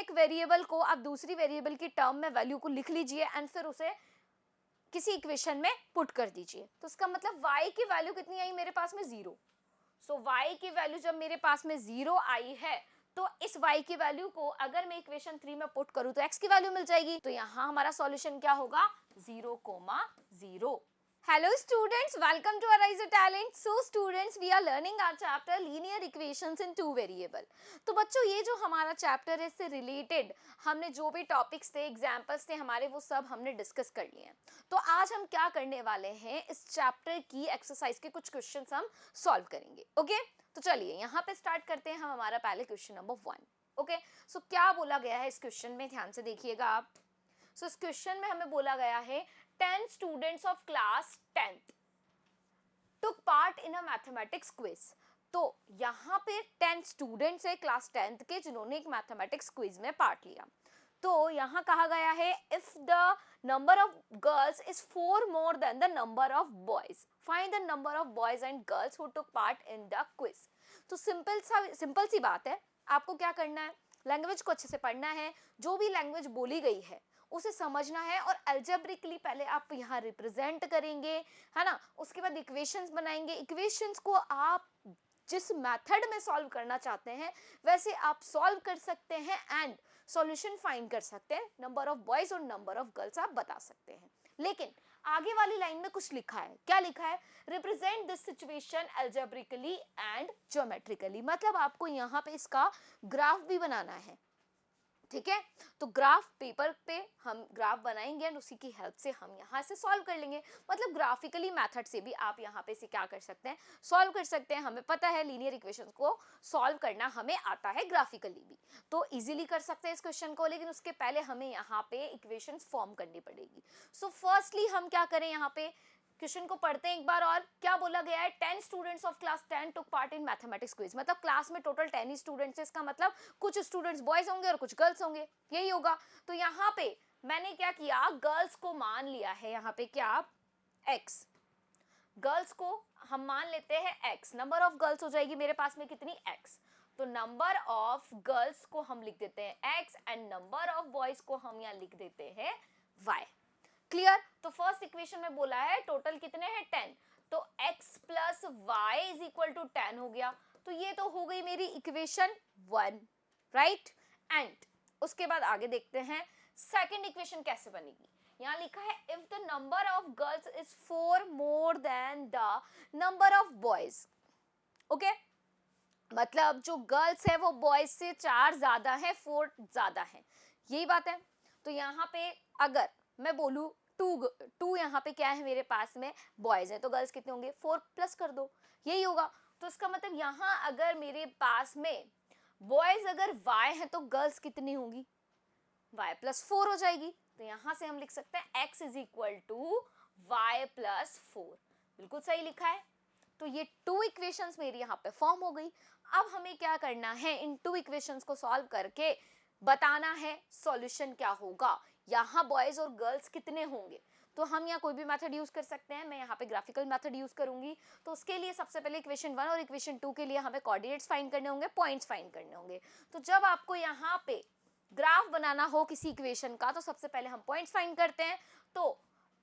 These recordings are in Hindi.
एक वेरिएबल को आप दूसरी वेरिएबल की टर्म में वैल्यू को लिख लीजिए एंड फिर उसे किसी इक्वेशन में पुट कर दीजिए। तो इसका मतलब y की वैल्यू कितनी आई मेरे पास में 0। सो y की वैल्यू जब मेरे पास में 0 आई है तो इस y की वैल्यू को अगर मैं इक्वेशन 3 में पुट करूं तो x की वैल्यू मिल जाएगी। तो यहाँ हमारा सॉल्यूशन क्या होगा 0,0। Hello students, welcome to Arise a Talent. So students, we are learning our chapter linear equations in two variable. तो बच्चों ये जो हमारा चैप्टर है इससे रिलेटेड हमने जो भी टॉपिक्स थे, एग्जाम्पल्स थे हमारे, वो सब हमने डिस्कस कर लिए हैं। तो आज हम क्या करने वाले हैं, इस चैप्टर की एक्सरसाइज के कुछ क्वेश्चन हम सॉल्व करेंगे। ओके तो चलिए यहाँ पे स्टार्ट करते हैं हम हमारा पहले क्वेश्चन नंबर 1। ओके सो क्या बोला गया है इस क्वेश्चन में, ध्यान से देखिएगा आप। सो इस क्वेश्चन में हमें बोला गया है 10 students of class 10th took part in a mathematics quiz। तो यहाँ पे 10 स्टूडेंट्स है क्लास 10th के जिन्होंने एक मैथमेटिक्स क्विज में पार्ट लिया। तो यहाँ कहा गया है if the number of girls is 4 more than the number of boys, find the number of boys and girls who took part in the quiz। तो सिंपल सी बात है, आपको क्या करना है, लैंग्वेज को अच्छे से पढ़ना है, जो भी लैंग्वेज बोली गई है उसे समझना है और अलजेब्रिकली पहले आप यहाँ रिप्रेजेंट करेंगे, है ना। उसके बाद इक्वेशंस बनाएंगे, इक्वेशंस को आप जिस मेथड में सॉल्व करना चाहते हैं वैसे आप सॉल्व कर सकते हैं एंड सॉल्यूशन फाइंड कर सकते हैं। नंबर ऑफ बॉयज और नंबर ऑफ गर्ल्स आप बता सकते हैं। लेकिन आगे वाली लाइन में कुछ लिखा है, क्या लिखा है, represent this situation algebraically and geometrically. मतलब आपको यहाँ पे इसका ग्राफ भी बनाना है, ठीक है। तो ग्राफ पेपर पे हम ग्राफ बनाएंगे एंड उसी की हेल्प से हम यहाँ से सॉल्व कर लेंगे। मतलब ग्राफिकली मेथड से भी आप यहाँ पे से क्या कर सकते हैं, सॉल्व कर सकते हैं। हमें पता है लीनियर इक्वेशंस को सॉल्व करना हमें आता है ग्राफिकली भी, तो इजीली कर सकते हैं इस क्वेश्चन को। लेकिन उसके पहले हमें यहाँ पे इक्वेशंस फॉर्म करनी पड़ेगी। सो फर्स्टली हम क्या करें, यहाँ पे क्वेश्चन को पढ़ते हैं एक बार और। क्या बोला गया है, 10 students of class 10 took part in mathematics quiz. मतलब क्लास में टोटल 10 ही स्टूडेंट्स है, इसका मतलब कुछ स्टूडेंट्स बॉयज होंगे और कुछ गर्ल्स होंगे, यही होगा। तो यहाँ पे मैंने क्या किया, गर्ल्स को मान लिया है यहाँ पे क्या, x। गर्ल्स को हम मान लेते हैं x, नंबर ऑफ गर्ल्स हो जाएगी मेरे पास में कितनी, x। तो नंबर ऑफ गर्ल्स को हम लिख देते हैं x and number of boys को हम यहाँ लिख देते हैं y। क्लियर। तो फर्स्ट इक्वेशन में बोला है टोटल कितने हैं 10, तो x plus y is equal to 10 हो गया। तो ये तो हो गई मेरी इक्वेशन 1, राइट। एंड उसके बाद आगे देखते हैं सेकंड इक्वेशन कैसे बनेगी। यहाँ लिखा है if the number of girls is 4 more than the number of boys. Okay, मतलब जो गर्ल्स है वो बॉयज से 4 ज्यादा है, 4 ज्यादा है, यही बात है। तो यहाँ पे अगर मैं बोलूं टू यहाँ पे क्या है मेरे पास में, बॉयज है, तो गर्ल्स कितने होंगे, 4 प्लस कर दो, यही होगा। तो इसका मतलब यहाँ अगर मेरे पास में बॉयज अगर y है तो गर्ल्स कितनी होंगी, y प्लस 4 हो जाएगी। तो यहाँ से हम लिख सकते हैं x is equal to y plus 4। बिल्कुल सही लिखा है। तो ये 2 इक्वेशंस मेरी यहाँ पे फॉर्म हो गई। अब हमें क्या करना है, इन 2 इक्वेशंस को सॉल्व करके बताना है सॉल्यूशन क्या होगा, यहाँ बॉयज और गर्ल्स कितने होंगे। तो हम यहाँ कोई भी मेथड यूज कर सकते हैं, मैं यहाँ पे ग्राफिकल मेथड यूज करूंगी। तो उसके लिए सबसे पहले इक्वेशन 1 और इक्वेशन 2 के लिए हमें कोऑर्डिनेट्स फाइंड करने होंगे, पॉइंट्स फाइंड करने होंगे। तो जब आपको यहाँ पे ग्राफ बनाना हो किसी इक्वेशन का तो सबसे पहले हम पॉइंट्स फाइंड करते हैं। तो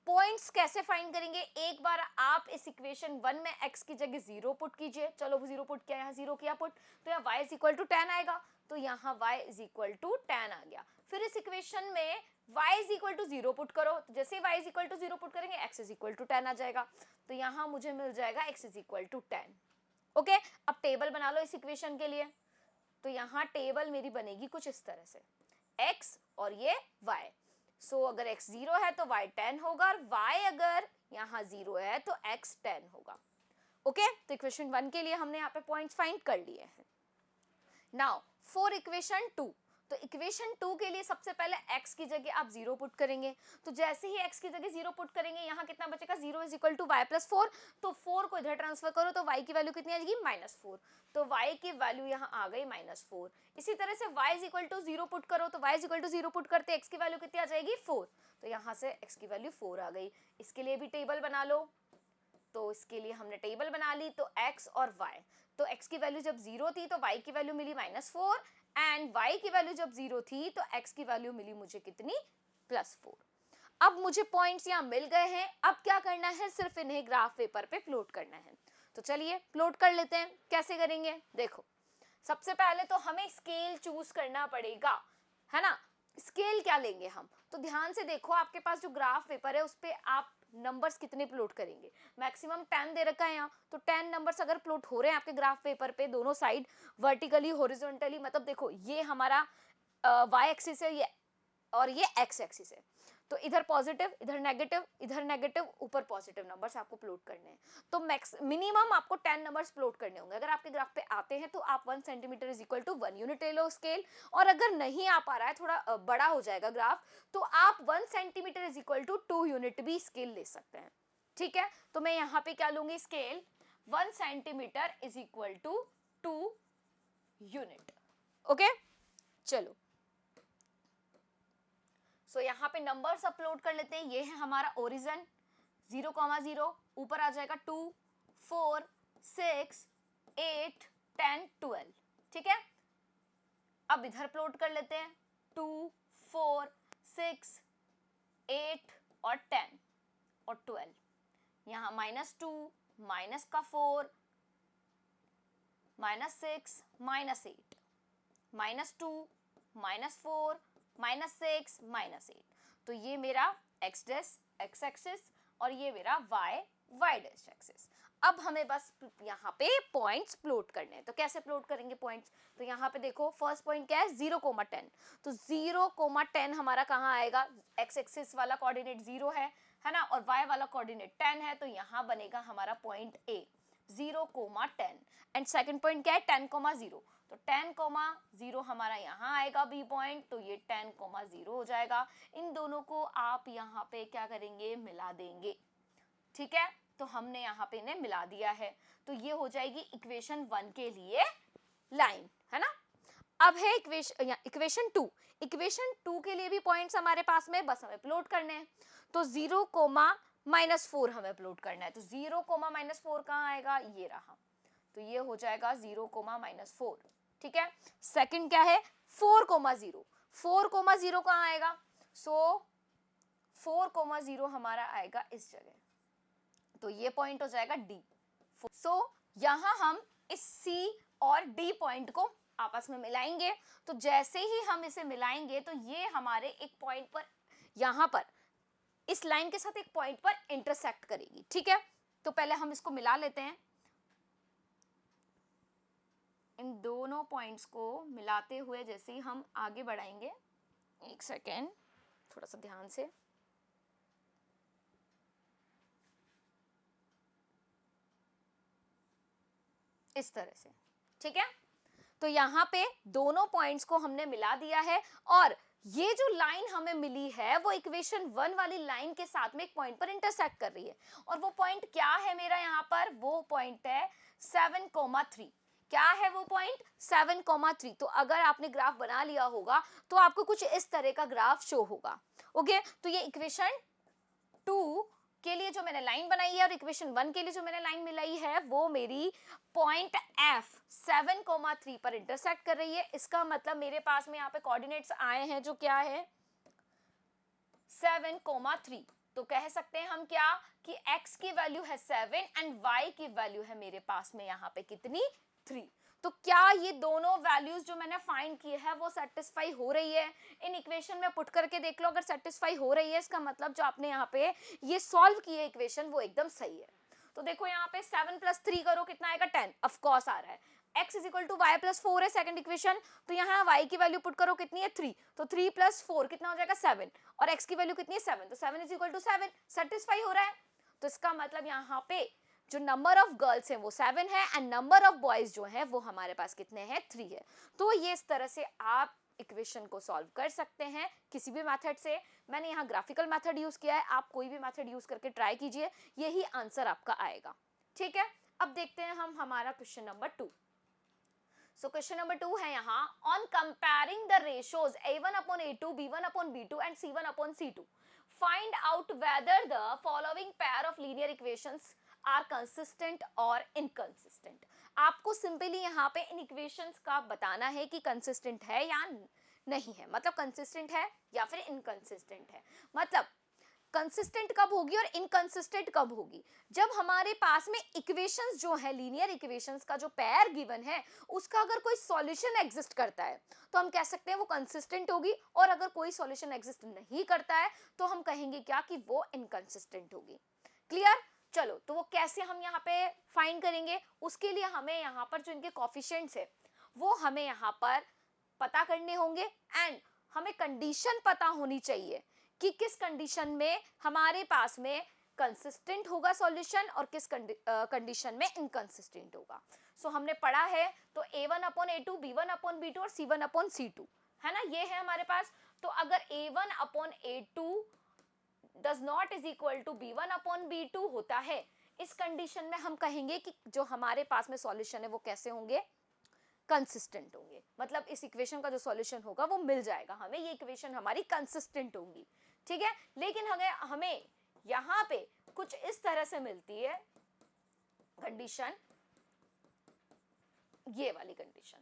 पॉइंट्स कैसे फाइंड करेंगे, एक बार आप इस इक्वेशन 1 में x की जगह 0 पुट कीजिए। चलो 0 पुट किया, यहाँ 0 किया पुट, तो यहाँ y इज इक्वल टू 10 आएगा। तो यहाँ y इज इक्वल टू 10 आ गया। फिर इस इक्वेशन में y is equal to 0 put करो, तो जैसे y is equal to 0 put करेंगे x इज इक्वल टू 10 आ जाएगा। तो यहाँ मुझे मिल जाएगा x is equal to 10। Okay, अब टेबल बना लो इस इक्वेशन के लिए। तो यहाँ टेबल मेरी बनेगी कुछ इस तरह से, x और ये y। सो अगर x 0 है तो y 10 होगा, और y अगर यहाँ 0 है तो x 10 होगा। ओके, तो इक्वेशन 1 के लिए हमने यहाँ पे पॉइंट्स फाइंड कर लिए हैं। नाउ फॉर इक्वेशन 2, तो इक्वेशन 2 के लिए सबसे पहले x की जगह आप 0 पुट करेंगे। तो जैसे ही x की जगह 0 पुट करेंगे यहाँ कितना बचेगा, 0 is equal to y plus 4। तो 4 को इधर ट्रांसफर करो तो y की वैल्यू कितनी आ जाएगी, -4। तो y की वैल्यू यहाँ आ गई -4। इसी तरह से y is equal to 0 put करो, तो y is equal to 0 put करते x की वैल्यू कितनी आ जाएगी, 4। तो यहाँ से x की वैल्यू 4 आ गई। इसके लिए भी टेबल बना लो। तो इसके लिए हमने टेबल बना ली, तो x और y। तो x की वैल्यू जब 0 थी तो y की वैल्यू मिली -4 एंड y की वैल्यू जब 0 थी तो x की वैल्यू मिली मुझे कितनी, +4। अब मुझे पॉइंट्स यहाँ मिल गए हैं, अब क्या करना है, सिर्फ इन्हें ग्राफ पेपर पे प्लॉट करना है। तो चलिए प्लॉट कर लेते हैं। कैसे करेंगे, देखो सबसे पहले तो हमें स्केल चूज करना पड़ेगा, है ना। स्केल क्या लेंगे हम, तो ध्यान से देखो आपके पास जो ग्राफ पेपर है उस पे आप नंबर्स कितने प्लॉट करेंगे। मैक्सिमम 10 दे रखा है यहाँ, तो 10 नंबर्स अगर प्लॉट हो रहे हैं आपके ग्राफ पेपर पे दोनों साइड वर्टिकली हॉरिजॉन्टली, मतलब देखो ये हमारा y एक्सिस है ये, और ये x एक्सिस है, तो इधर पॉजिटिव इधर नेगेटिव ऊपर पॉजिटिव नंबर्स आपको प्लॉट करने हैं। तो मैक्स मिनिमम आपको 10 नंबर्स प्लॉट करने होंगे। अगर आपके ग्राफ पे आते हैं तो आप 1 centimetre is equal to 1 unit ले लो स्केल, और अगर नहीं आ पा रहा है, थोड़ा बड़ा हो जाएगा ग्राफ, तो आप 1 centimetre is equal to 2 unit भी स्केल ले सकते हैं। ठीक है, तो मैं यहाँ पे क्या लूंगी scale, 1 centimetre is equal to 2 unit. Okay, चलो सो यहाँ पे नंबर्स अपलोड कर लेते हैं। ये है हमारा ओरिजिन 0,0, ऊपर आ जाएगा 2, 4, 6, 8, 10, 12। ठीक है, अब इधर प्लॉट कर लेते हैं 2, 4, 6, 8 और 10 और 12। यहाँ -2, -4, -6, -8, -2, -4, -6, -8। तो ये मेरा x एक्सिस और ये मेरा y एक्सिस। अब हमें बस यहाँ पे पॉइंट्स प्लॉट करने हैं। तो कैसे प्लॉट करेंगे पॉइंट्स, तो यहाँ पे देखो फर्स्ट पॉइंट क्या है 0,10, तो 0,10 हमारा कहाँ आएगा, x एक्सिस वाला कोऑर्डिनेट 0 है ना, और y वाला कोऑर्डिनेट 10 है, तो यहाँ बनेगा हमारा point A 0,10। And second point क्या है 10,0, तो 10,0 हमारा यहाँ आएगा बी पॉइंट, तो ये 10,0 हो जाएगा। इन दोनों को आप यहाँ पे क्या करेंगे, मिला देंगे। ठीक है, तो हमने यहाँ पे इन्हें मिला दिया है, तो ये हो जाएगी इक्वेशन 1 के लिए लाइन, है ना। अब है इक्वेशन 2। इक्वेशन 2 के लिए भी पॉइंट्स हमारे पास में, बस हमें प्लॉट करने हैं। तो 0,-4 हमें प्लॉट करना है। तो 0,-4 कहाँ आएगा, ये रहा, तो ये हो जाएगा 0,-4। ठीक है, सेकंड क्या है 4,0, 4,0 कहाँ आएगा, सो 4,0 हमारा आएगा इस जगह, तो ये पॉइंट हो जाएगा डी। सो यहाँ हम इस सी और डी पॉइंट को आपस में मिलाएंगे। तो जैसे ही हम इसे मिलाएंगे तो ये हमारे एक पॉइंट पर, यहाँ पर इस लाइन के साथ एक पॉइंट पर इंटरसेक्ट करेगी। ठीक है, तो पहले हम इसको मिला लेते हैं। इन दोनों पॉइंट्स को मिलाते हुए जैसे ही हम आगे बढ़ाएंगे, एक सेकेंड थोड़ा सा ध्यान से, इस तरह से। ठीक है, तो यहाँ पे दोनों पॉइंट्स को हमने मिला दिया है, और ये जो लाइन हमें मिली है वो इक्वेशन 1 वाली लाइन के साथ में एक पॉइंट पर इंटरसेक्ट कर रही है, और वो पॉइंट क्या है मेरा यहाँ पर, वो पॉइंट है 7,3। क्या है वो पॉइंट 7,3। तो अगर आपने ग्राफ बना लिया होगा तो आपको कुछ इस तरह का ग्राफ शो होगा। ओके, तो ये इक्वेशन 2 के लिए जो मैंने लाइन बनाई है और इक्वेशन 1 के लिए जो मैंने लाइन मिलाई है वो मेरी पॉइंट F 7,3 पर इंटरसेक्ट कर रही है। इसका मतलब मेरे पास में यहाँ पे कोऑर्डिनेट्स आए हैं जो क्या है 7,3। तो कह सकते हैं हम क्या कि x की वैल्यू है 7 एंड y की वैल्यू है मेरे पास में यहाँ पे कितनी 3। तो क्या ये दोनों वैल्यूज जो मैंने फाइंड किए हैं वो सेटिस्फाई हो रही है, इन इक्वेशन में पुट करके देख लो। अगर सेटिस्फाई हो रही है इसका मतलब जो आपने यहाँ पे ये सॉल्व किए इक्वेशन वो एकदम सही है। तो देखो यहाँ पे 7 + 3 करो कितना आएगा 10, ऑफ कोर्स आ रहा है। x = y + 4 है सेकंड इक्वेशन, तो यहाँ y की वैल्यू पुट करो कितनी है 3, तो 3 + 4 कितना हो जाएगा 7, और x की वैल्यू कितनी है 7, तो 7 = 7 सेटिस्फाई हो रहा है। तो इसका मतलब यहाँ पे जो नंबर ऑफ गर्ल्स हैं वो 7 है एंड नंबर ऑफ बॉयज जो हैं वो हमारे पास कितने हैं 3 है। तो ये इस तरह से आप इक्वेशन को सॉल्व कर सकते हैं किसी भी मेथड से। मैंने यहाँ ग्राफिकल मेथड यूज किया है, आप कोई भी मेथड यूज करके ट्राई कीजिए, यही आंसर आपका आएगा। ठीक है, अब देखते हैं हम हमारा question number 2। So question number 2 है यहाँ, on comparing the ratios a1/a2, b1/b2 and c1/c2 find out whether the following pair of linear equations are consistent और इनकंसिस्टेंट। आपको सिंपली यहाँ पे इन इक्वेशंस का बताना है कि कंसिस्टेंट है या नहीं है, मतलब कंसिस्टेंट है या फिर इनकंसिस्टेंट है। मतलब कंसिस्टेंट कब होगी और इनकंसिस्टेंट कब होगी? जब हमारे पास में इक्वेशंस जो है, लीनियर इक्वेशंस का जो पेयर गिवन है, उसका अगर कोई सॉल्यूशन एग्जिस्ट करता है तो हम कह सकते हैं वो कंसिस्टेंट होगी, और अगर कोई सॉल्यूशन एग्जिस्ट नहीं करता है तो हम कहेंगे क्या, कि वो इनकंसिस्टेंट होगी। क्लियर? चलो, तो वो कैसे हम यहाँ पे फाइंड करेंगे? उसके लिए हमें यहाँ पर जो इनके कोफिशिएंट्स है वो हमें यहाँ पर पता करने होंगे, एंड हमें कंडीशन पता होनी चाहिए कि किस कंडीशन में हमारे पास में कंसिस्टेंट होगा सॉल्यूशन और किस कंडीशन में इनकंसिस्टेंट होगा। सो हमने पढ़ा है तो a1/a2, b1/b2 और c1/c2 है ना, ये है हमारे पास। तो अगर a1/a2 does not is equal to b1/b2 होता है, इस कंडीशन में हम कहेंगे कि जो हमारे पास में सॉल्यूशन है वो कैसे होंगे, कंसिस्टेंट होंगे। मतलब इस इक्वेशन का जो सॉल्यूशन होगा वो मिल जाएगा हमें, ये इक्वेशन हमारी कंसिस्टेंट होंगी। ठीक है, लेकिन हमें यहां पे कुछ इस तरह से मिलती है कंडीशन, ये वाली कंडीशन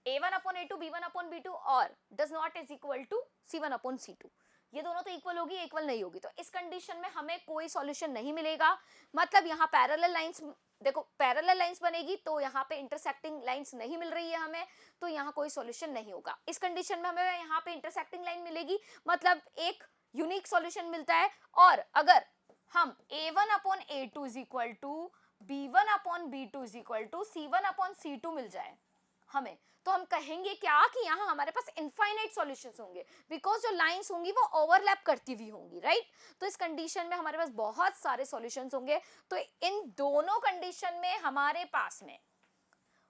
a1/a2 b1/b2 और does not is equal to c1/c2, ये दोनों तो इक्वल होगी, इक्वल नहीं होगी। तो इस कंडीशन में हमें कोई सॉल्यूशन नहीं मिलेगा। मतलब यहाँ पैरेलल लाइंस, देखो पैरेलल लाइंस बनेगी तो यहाँ पे इंटरसेक्टिंग लाइंस नहीं मिल रही है हमें, तो यहाँ कोई सॉल्यूशन नहीं होगा। इस कंडीशन में हमें यहाँ पे इंटरसेक्टिंग लाइन मिलेगी, मतलब एक यूनिक सॉल्यूशन मिलता है। और अगर हम a1/a2 is equal to b1/b2 is equal to c1/c2 मिल जाए हमें, तो हम कहेंगे क्या, कि यहाँ हमारे पास इनफाइनाइट सॉल्यूशंस होंगे, बिकॉज जो लाइंस होंगी वो ओवरलैप करती हुई होंगी, राइट। तो इस कंडीशन में हमारे पास बहुत सारे सॉल्यूशंस होंगे। तो इन दोनों कंडीशन में हमारे पास में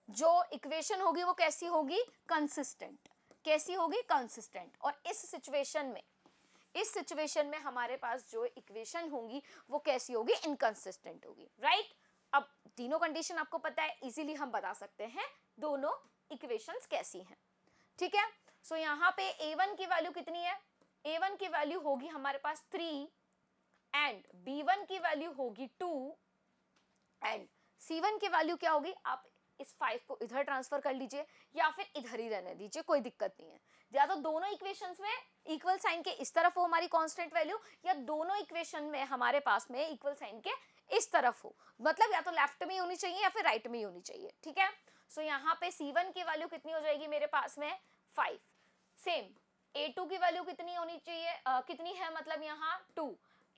जो इक्वेशन होगी वो कैसी होगी, कंसिस्टेंट। कैसी होगी, कंसिस्टेंट। और इस सिचुएशन में हमारे पास जो इक्वेशन होंगी वो कैसी होगी, इनकंसिस्टेंट होगी, राइट। अब तीनों कंडीशन आपको पता है, इजीली हम बता सकते हैं दोनों इक्वेशंस कैसी हैं। ठीक है, सो यहाँ पे a1 की वैल्यू कितनी है, a1 की वैल्यू होगी हमारे पास 3 एंड b1 की वैल्यू होगी 2 एंड c1 की वैल्यू क्या होगी, आप इस 5 को इधर ट्रांसफर कर लीजिए या फिर इधर ही रहने दीजिए, कोई दिक्कत नहीं है। या तो दोनों इक्वेशंस में इक्वल साइन के इस तरफ हो हमारी कांस्टेंट वैल्यू, या दोनों इक्वेशन में हमारे पास में इक्वल साइन के इस तरफ हो, मतलब या तो लेफ्ट में होनी चाहिए या फिर राइट में होनी चाहिए। ठीक है, सो यहाँ पे c1 की वैल्यू कितनी हो जाएगी मेरे पास में 5। सेम a2 की वैल्यू कितनी होनी चाहिए, कितनी है, मतलब यहाँ 2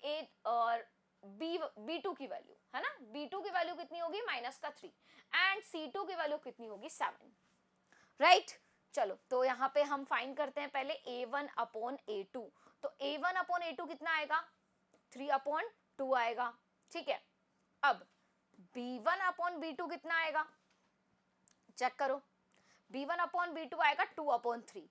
a और b2 की वैल्यू है ना, b2 की वैल्यू कितनी होगी -3 एंड c2 की वैल्यू कितनी होगी 7, राइट। चलो, तो यहाँ पे हम फाइंड करते हैं पहले a1/a2। तो a1/a2 कितना आएगा, 3/2 आएगा। ठीक है, अब b1/b2 कितना आएगा, चेक करो, b1/b2 आएगा 2/3।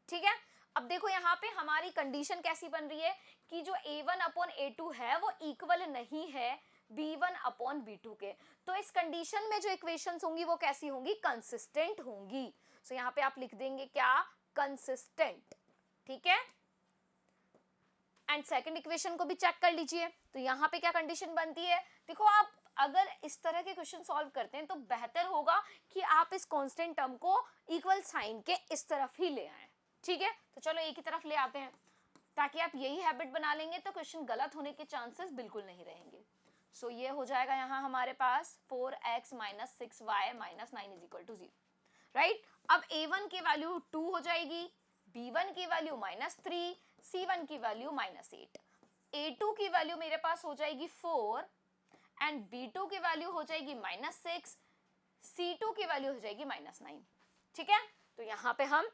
ठीक है, अब देखो यहाँ पे हमारी कंडीशन कैसी बन रही है कि जो a1/a2 है वो इक्वल नहीं है b1/b2 के। तो इस कंडीशन में जो इक्वेशंस होंगी वो कैसी होंगी, कंसिस्टेंट होंगी। सो यहाँ पे आप लिख देंगे क्या, कंसिस्टेंट। ठीक है, एंड सेकंड इक्वेशन को भी चेक कर लीजिए। तो यहाँ पे क्या कंडीशन बनती है, देखो आप अगर इस तरह के क्वेश्चन सॉल्व करते हैं तो बेहतर होगा कि आप इस कांस्टेंट टर्म को इक्वल साइन के इस तरफ ही ले आए। ठीक है, तो चलो एक ही तरफ ले आते हैं, ताकि आप यही हैबिट बना लेंगे तो क्वेश्चन गलत होने के चांसेस बिल्कुल नहीं रहेंगे। सो ये हो जाएगा यहाँ हमारे पास 4x - 6y - 9 = 0, राइट। अब a1 की वैल्यू 2 हो जाएगी, b1 की वैल्यू -3, c1 की वैल्यू -8, a2 की वैल्यू मेरे पास हो जाएगी 4 एंड b2 की वैल्यू हो जाएगी -6, c2 की वैल्यू हो जाएगी -9। ठीक है, तो यहाँ पे हम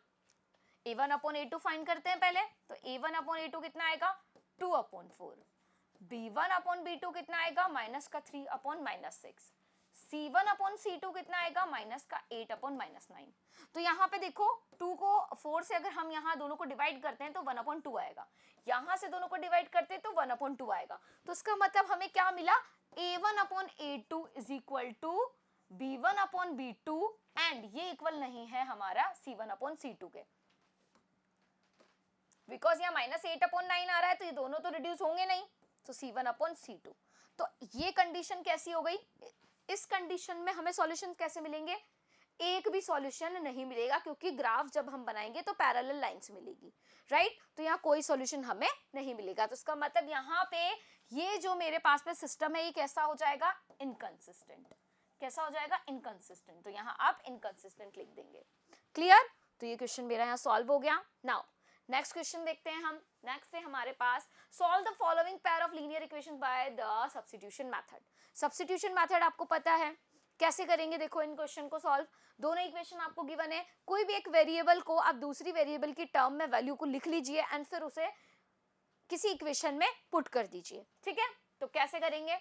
a1/a2 फाइंड करते हैं पहले। तो a1/a2 कितना आएगा, 2/4, b1/b2 कितना आएगा, -3/6, c1/c2 कितना आएगा, -8/9। तो यहाँ पे देखो 2 को 4 से अगर हम यहाँ दोनों को डिवाइड करते हैं तो 1/2 आएगा, यहाँ से दोनों को डिवाइड करते हैं तो 1/2 आएगा। तो इसका मतलब हमें क्या मिला, a1/a2 is equal to b1/b2 and ये इक्वल नहीं है हमारा c1/c2 के, बिकॉज यहाँ -8/9 आ रहा है तो ये दोनों तो रिड्यूस होंगे नहीं, तो c1/c2। तो ये कंडीशन कैसी हो गई, इस कंडीशन में हमें सॉल्यूशन कैसे मिलेंगे? एक भी सॉल्यूशन नहीं मिलेगा, क्योंकि ग्राफ जब हम बनाएंगे तो पैरेलल लाइंस मिलेगी, राइट? तो यहाँ कोई सॉल्यूशन हमें नहीं मिलेगा। तो इसका मतलब यहाँ पे ये जो मेरे पास में सिस्टम है ये कैसा हो जाएगा? इनकंसिस्टेंट। कैसा हो जाएगा? इनकंसिस्टेंट। तो यहाँ आप इनकंसिस्टेंट लिख देंगे। क्लियर? तो ये क्वेश्चन मेरा यहाँ सॉल्व हो गया। नाउ नेक्स्ट क्वेश्चन देखते हैं हम। नेक्स्ट है हमारे पास, solve the following pair of linear equation by the substitution method. Substitution method आपको पता है कैसे करेंगे। देखो इन क्वेश्चन को सॉल्व, दोनों इक्वेशन आपको गिवन है, कोई भी एक वेरिएबल को आप दूसरी वेरिएबल की टर्म में वैल्यू को लिख लीजिए एंड फिर उसे किसी इक्वेशन में पुट कर दीजिए। ठीक है, तो कैसे करेंगे?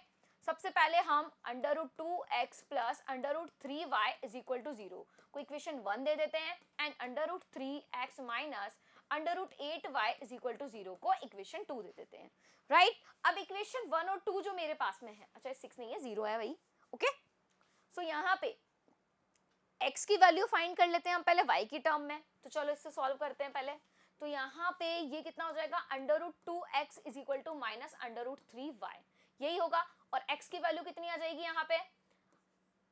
सबसे पहले हम √2x plus √3y is equal to 0 को इक्वेशन 1 दे देते हैं and √3x minus √8y is equal to 0 को इक्वेशन 2 दे देते हैं, राइट? अब इक्वेशन 1 और 2 जो मेरे पास में है, अच्छा 6 नहीं है 0 है भाई, ओके? सो यहाँ पे x की वैल्यू फाइंड कर लेते हैं हम पहले y की टर्म में। तो चलो इससे सॉल्व करते हैं पहले। तो यहाँ पे ये कितना हो जाएगा? √2x is equal to minus √3y, यही होगा। और x की वैल्यू कितनी आ जाएगी यहाँ पे?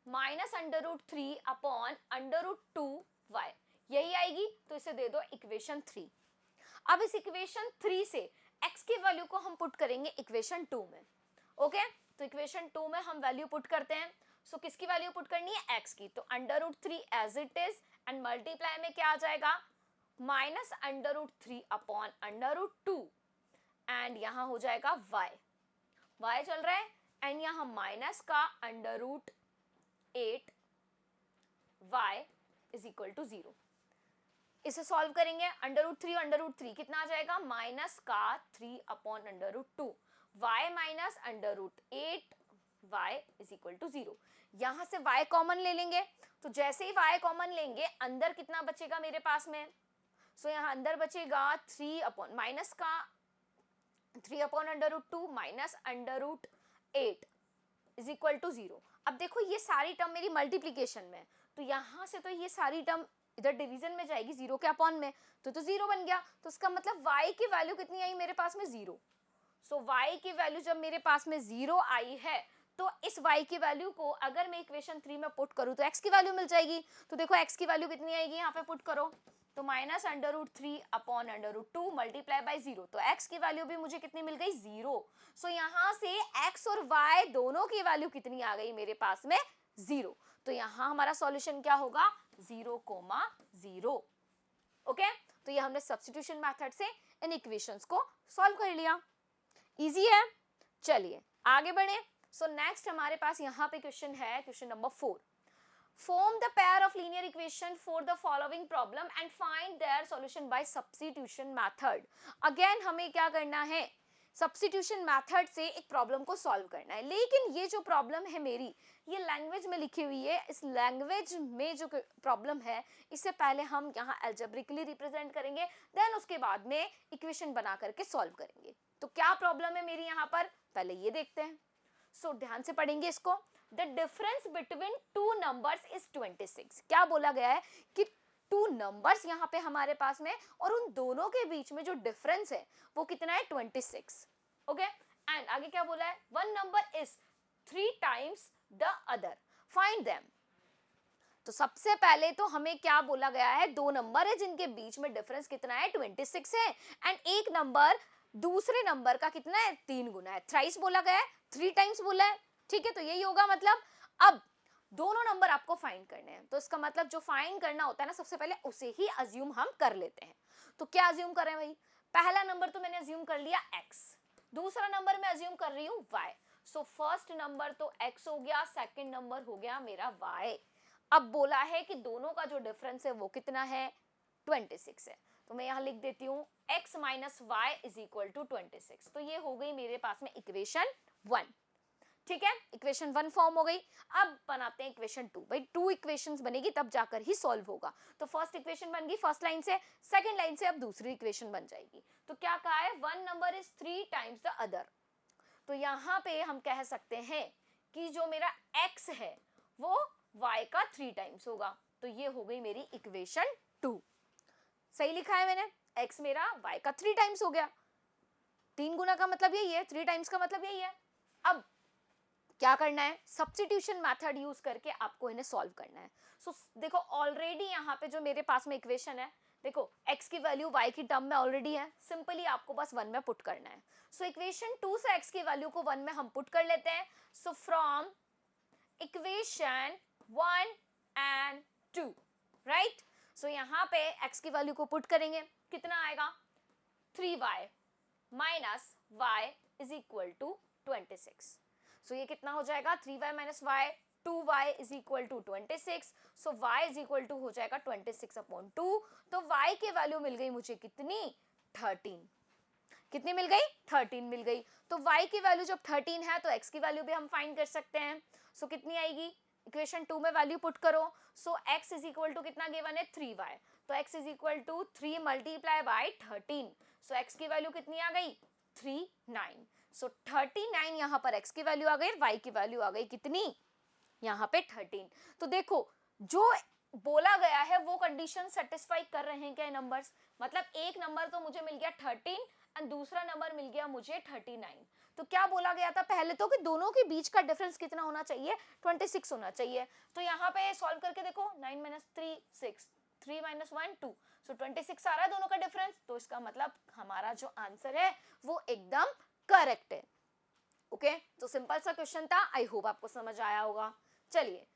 माइनस √3 अपॉन √2y, यही आएगी। तो इसे दे दो इक्वेशन 3। अब इस इक्वेशन 3 से x की वैल्यू को हम पुट करेंगे इक्वेशन 2 में, ओके? तो इक्वेशन 2 में हम वैल्यू पुट करते हैं। सो किसकी वैल्यू पुट करनी है? x की। तो √3 as it is and multiply में क्या आ जाएगा? माइनस √3 अपॉन √2 एंड यहाँ हो जाएगा y चल रहा है एंड यहाँ माइनस का √8 y इज इक्वल टू 0। इसे सॉल्व करेंगे, √3 कितना आ जाएगा? माइनस का 3 upon √2 y minus √8 y is equal to 0। यहां से y कॉमन ले लेंगे। तो जैसे ही y कॉमन लेंगे अंदर कितना बचेगा मेरे पास में? सो यहाँ अंदर बचेगा 3 अपॉन माइनस का 3 upon √2 minus √8 is equal to 0। अब देखो ये सारी टर्म मेरी मल्टीप्लीकेशन में, तो यहाँ से तो ये सारी टर्म इधर डिवीजन में जाएगी 0 के अपॉन में, तो 0 बन गया। तो इसका मतलब y की वैल्यू कितनी आई मेरे पास में? 0। सो y की वैल्यू जब मेरे पास में 0 आई है तो इस y की वैल्यू को अगर मैं इक्वेशन 3 में पुट करूं तो x की वैल्यू मिल जाएगी। तो देखो x की वैल्यू कितनी आएगी यहाँ पे पुट करो, तो माइनस √3 अपॉन √2 मल्टीप्लाई बाय 0। तो x की वैल्यू भी मुझे कितनी मिल गई? 0। सो यहाँ से x और y दोनों की वैल्यू कितनी आ गई मेरे पास में? 0। तो यहाँ हमारा सॉल्यूशन क्या होगा? 0,0। ओके? तो ये हमने सब्स्टिट्यूशन मेथड से इन इक्वेशंस को सॉल्व कर लिया। इजी है। चलिए आगे बढ़े। सो नेक्स्ट हमारे पास यहाँ पे क्वेश्चन है, question number 4। Form the pair of linear equation for the following problem and find their solution by substitution method। Again हमें क्या करना है? सब्स्टिट्यूशन मेथड से एक प्रॉब्लम को सॉल्व करना है। लेकिन ये जो प्रॉब्लम है मेरी, ये लैंग्वेज में लिखी हुई है। इस लैंग्वेज में जो प्रॉब्लम है इससे पहले हम यहाँ एल्जेब्रिकली रिप्रेजेंट करेंगे, देन उसके बाद में इक्वेशन बना करके सॉल्व करेंगे। तो क्या प्रॉब्लम है मेरी यहाँ पर, पहले ये देखते हैं। सो ध्यान से पढ़ेंगे इसको। The difference between two numbers is 26। क्या बोला गया है कि टू नंबर्स यहाँ पे हमारे पास में और उन दोनों के बीच में जो डिफरेंस है वो कितना है? 26। ओके? एंड आगे क्या बोला है? One number is 3 times the other, find them. तो सबसे पहले तो हमें क्या बोला गया है? दो नंबर है जिनके बीच में डिफरेंस कितना है? 26 है एंड एक नंबर दूसरे नंबर का कितना है? 3 गुना है। थ्राइस बोला गया है, 3 टाइम्स बोला है, ठीक है? तो यही होगा मतलब। अब दोनों नंबर आपको फाइंड करने हैं, तो इसका मतलब जो फाइंड करना होता है ना, सबसे पहले उसे ही अज्यूम हम कर लेते हैं। तो क्या अज्यूम करें भाई? पहला नंबर तो मैंने अज्यूम कर लिया x, दूसरा नंबर मैं अज्यूम कर रही हूँ y। सो फर्स्ट नंबर तो x हो गया, सेकंड नंबर हो गया मेरा y। अब बोला है कि दोनों का जो डिफरेंस है वो कितना है? 26 है। तो मैं यहाँ लिख देती हूँ x minus y is equal to 26। तो ये हो गई मेरे पास में इक्वेशन 1, ठीक है? इक्वेशन 1 फॉर्म हो गई। अब बनाते हैं इक्वेशन 2। भाई 2 इक्वेशंस बनेगी तब जाकर ही सॉल्व होगा। तो फर्स्ट इक्वेशन बन गई फर्स्ट लाइन से, सेकंड लाइन से अब दूसरी इक्वेशन बन जाएगी। तो क्या कहा है? One number is 3 times the other. तो यहाँ पे हम कह सकते हैं कि जो मेरा x है वो y का 3 टाइम्स होगा। तो ये हो गई मेरी इक्वेशन 2। सही लिखा है मैंने? x मेरा y का 3 टाइम्स हो गया। 3 गुना का मतलब यही है, 3 टाइम्स का मतलब यही है। अब क्या करना है, सब्स्टिट्यूशन मेथड यूज करके आपको इन्हें सॉल्व करना है। सो देखो ऑलरेडी यहाँ पे जो मेरे पास में इक्वेशन है, देखो x की वैल्यू y की टर्म में ऑलरेडी है, सिंपली आपको बस 1 में पुट करना है। सो इक्वेशन 2 से x की वैल्यू को 1 में हम पुट कर लेते हैं। So from equation 1 and 2, right. So यहाँ पे x की वैल्यू को पुट करेंगे, कितना आएगा 3y minus y is equal to 26। So ये कितना हो जाएगा 3y minus y, 2y is equal to 26। So y is equal to हो जाएगा 26/2। तो y की वैल्यू मिल गई मुझे कितनी 13। कितनी मिल गई 13 मिल गई। तो y की वैल्यू जब 13 है तो x की वैल्यू भी हम फाइंड कर सकते हैं। सो कितनी आएगी, इक्वेशन 2 में वैल्यू पुट करो। So x is equal to कितना गिवन है 3y, तो x is equal to 3 multiply by 13। So x की वैल्यू कितनी आ गई 39। सो 39 यहाँ पर x की वैल्यू आ गई, y की वैल्यू आ गई कितनी यहाँ पे 13। तो देखो जो बोला गया है वो कंडीशन सेटिस्फाई कर रहे हैं क्या नंबर्स, मतलब एक नंबर तो मुझे मिल गया 13 एंड दूसरा नंबर मिल गया मुझे 39। तो क्या बोला गया था पहले तो कि दोनों के बीच का डिफरेंस कितना होना चाहिए 26 होना चाहिए। तो यहाँ पे सॉल्व करके देखो 9 माइनस 3 6, 3 माइनस 1 2, सो 26 आ रहा है दोनों का डिफरेंस। तो इसका मतलब हमारा जो आंसर है वो एकदम करेक्ट है। ओके तो सिंपल सा क्वेश्चन था, आई होप आपको समझ आया होगा। चलिए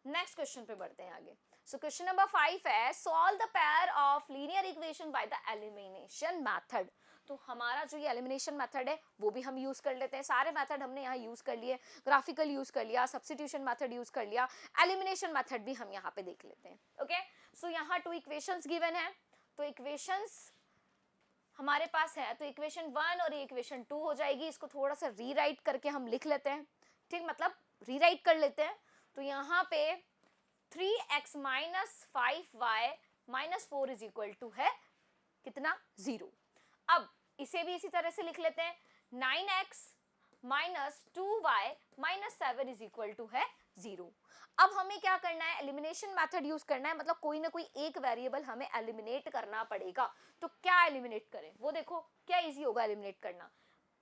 नेक्स्ट क्वेश्चन पे बढ़ते हैं आगे। सो क्वेश्चन नंबर 5 है solve the pair of linear equation by the elimination method. तो हमारा जो ये एलिमिनेशन मेथड है वो भी हम यूज कर लेते हैं, सारे मेथड हमने यहाँ यूज कर लिए, ग्राफिकल यूज कर लिया, सब्स्टिट्यूशन मेथड यूज कर लिया, एलिमिनेशन मेथड भी हम यहाँ पे देख लेते हैं। ओके सो यहाँ 2 इक्वेशंस गिवन है, तो इक्वेशंस हमारे पास है, तो इक्वेशन 1 और ये इक्वेशन 2 हो जाएगी। इसको थोड़ा सा रीराइट करके हम लिख लेते हैं, ठीक, मतलब रीराइट कर लेते हैं। तो यहाँ पे 3x minus 5y minus 4 is equal to है कितना 0। अब इसे भी इसी तरह से लिख लेते हैं 9x minus 2y minus 7 is equal to है 0। अब हमें क्या करना है, एलिमिनेशन मेथड यूज करना है, मतलब कोई ना कोई एक वेरिएबल हमें एलिमिनेट करना पड़ेगा। तो क्या एलिमिनेट करें वो देखो, क्या इजी होगा एलिमिनेट करना,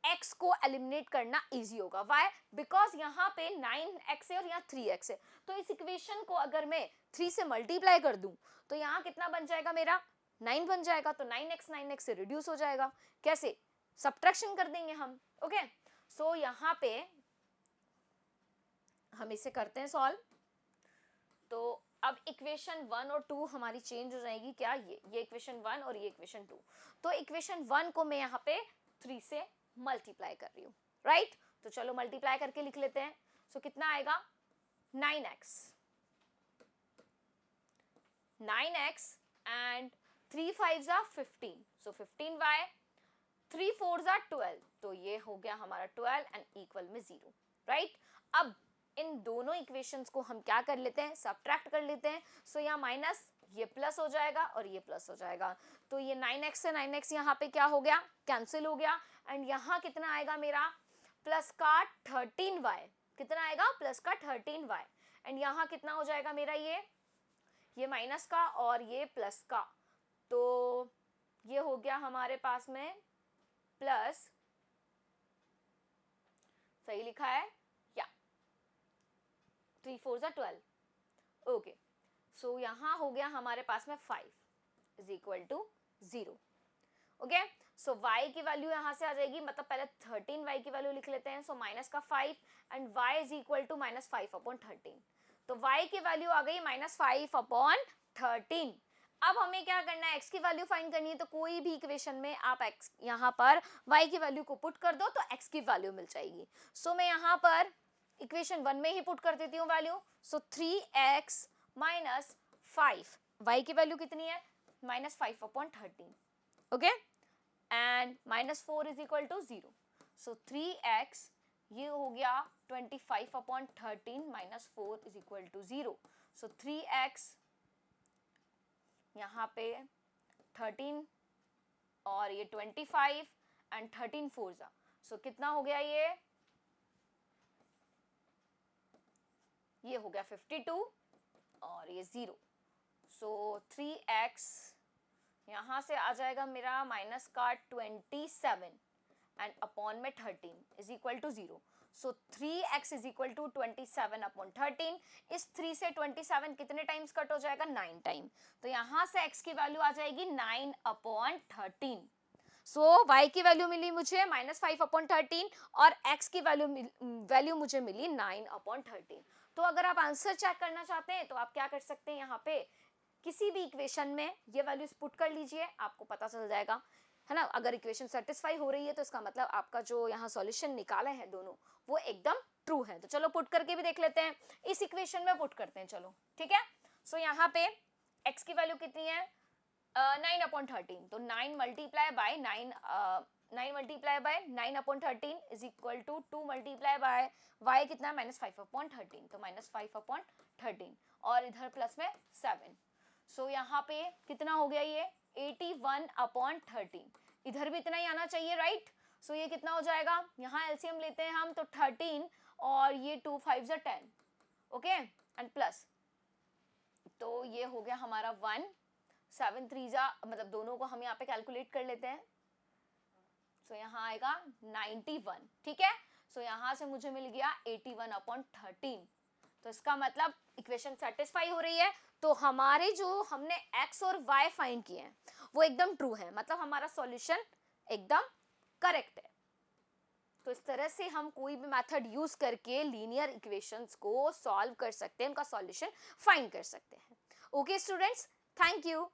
x को एलिमिनेट करना इजी होगा। वाई, बिकॉज यहाँ पे 9x है और यहाँ 3x है, तो इस इक्वेशन को अगर मैं 3 से मल्टीप्लाई कर दूं तो यहाँ कितना बन जाएगा मेरा 9 बन जाएगा। तो 9x से रिड्यूस हो जाएगा, कैसे, सब्ट्रैक्शन कर देंगे हम। ओके सो यहाँ पे हम इसे करते हैं सॉल्व। तो अब इक्वेशन 1 और 2 हमारी चेंज हो जाएगी, क्या ये इक्वेशन 1 और ये इक्वेशन 2। तो इक्वेशन 1 को मैं यहाँ पे 3 से मल्टीप्लाई कर रही हूँ, राइट। तो चलो मल्टीप्लाई करके लिख लेते हैं। सो कितना आएगा 9x and 3 5s are 15, so 15y, 3 4s are 12, तो ये हो गया हमारा 12 एंड इक्वल में 0, राइट। अब इन दोनों इक्वेशंस को हम क्या कर लेते हैं, सब्ट्रैक्ट कर लेते हैं। सो यहाँ माइनस, ये प्लस हो जाएगा और ये प्लस हो जाएगा। तो ये 9x से 9x यहाँ पे क्या हो गया, कैंसिल हो गया। एंड यहाँ कितना आएगा मेरा प्लस का 13y, कितना आएगा प्लस का 13y। एंड यहाँ कितना हो जाएगा मेरा ये माइनस का और ये प्लस का, तो ये हो गया हमारे पास में प्लस, सही लिखा है या 3 4s are 12, ओके। सो यहाँ हो गया हमारे पास में 5 is equal to 0। Okay so y की वैल्यू यहाँ से आ जाएगी, मतलब पहले 13y की वैल्यू लिख लेते हैं। सो माइनस का 5 and y is equal to minus 5/13। तो y की वैल्यू आ गई माइनस 5/13। अब हमें क्या करना है, x की वैल्यू फाइंड करनी है। तो कोई भी इक्वेशन में आप x यहाँ पर y की वैल्यू को पुट कर दो तो x की वैल्यू मिल जाएगी। सो मैं यहाँ पर इक्वेशन 1 में ही पुट कर देती हूँ value. So 3x minus 5, y की वैल्यू कितनी है minus 5/13, okay, and minus 4 is equal to 0। So 3x ये हो गया 25/13 minus 4 is equal to 0। So 3x यहाँ पे 13 और ये 25 एंड 13 4 सो कितना हो गया, ये हो गया 52 और ये 0। सो 3x यहाँ से आ जाएगा मेरा माइनस का 27 एंड अपॉन में 13 is equal to 0। So 3x is equal to 27/13। इस 3 से 27 कितने टाइम्स कट हो जाएगा? 9 टाइम। तो यहां से x की वैल्यू आ जाएगी 9/13। सो y की वैल्यू मिली मुझे -5/13 और x की वैल्यू मुझे मिली 9/13। तो अगर आप आंसर चेक करना चाहते हैं तो आप क्या कर सकते हैं, यहाँ पे किसी भी इक्वेशन में ये वैल्यूज पुट कर लीजिए, आपको पता चल जाएगा, है ना। अगर इक्वेशन सेटिस्फाई हो रही है तो इसका मतलब आपका जो यहाँ सॉल्यूशन निकाला है दोनों वो एकदम ट्रू है। तो चलो पुट करके भी देख लेते हैं, इस इक्वेशन में पुट करते हैं, चलो ठीक है। सो यहाँ पे x की वैल्यू कितनी है? 9/13। तो 9 multiply by 9 is equal to 2 multiply by y कितना है? -5/13। तो -5/13 और इधर प्लस में 7। सो यहाँ पे कितना हो गया ये? 81/13। इधर भी इतना ही आना चाहिए, राइट। सो ये कितना हो जाएगा? यहाँ एलसीएम लेते हैं हम तो 13 और ये 2 5 जा 10, ओके, एंड प्लस, तो ये हो गया हमारा 1 7 3 जा, मतलब दोनों को हम यहाँ पे कैलकुलेट कर लेते हैं। सो यहाँ आएगा 91, ठीक है। सो यहाँ से मुझे मिल गया 81/13। तो इसका मतलब इक्वेशन सेटिस्फाई हो रही है, तो हमारे जो हमने x और y फाइंड किए हैं वो एकदम ट्रू है, मतलब हमारा सॉल्यूशन एकदम करेक्ट है। तो इस तरह से हम कोई भी मेथड यूज करके लीनियर इक्वेशंस को सॉल्व कर सकते हैं, उनका सॉल्यूशन फाइंड कर सकते हैं। Okay students, thank you.